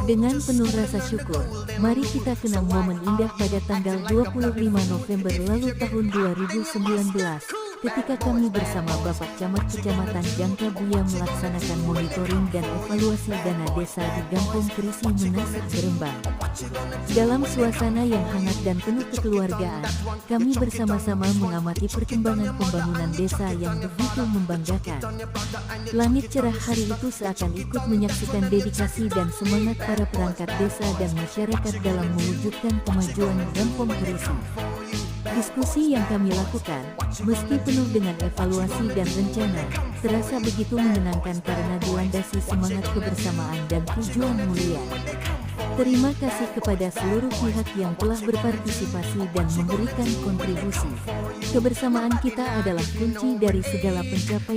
Dengan penuh rasa syukur, mari kita kenang momen indah pada tanggal 25 November lalu tahun 2019, ketika kami bersama Bapak Camat Kecamatan Jangkabuya melaksanakan monitoring dan evaluasi dana desa di Gampong Kerisi Menasak Berembang. Dalam suasana yang hangat dan penuh kekeluargaan, kami bersama-sama mengamati perkembangan pembangunan desa yang begitu membanggakan. Langit cerah hari itu seakan ikut menyaksikan dedikasi dan semangat para perangkat desa dan masyarakat dalam mewujudkan kemajuan Gampong Kerisi. Diskusi yang kami lakukan, meski penuh dengan evaluasi dan rencana, terasa begitu menyenangkan karena dilandasi semangat kebersamaan dan tujuan mulia. Terima kasih kepada seluruh pihak yang telah berpartisipasi dan memberikan kontribusi. Kebersamaan kita adalah kunci dari segala pencapaian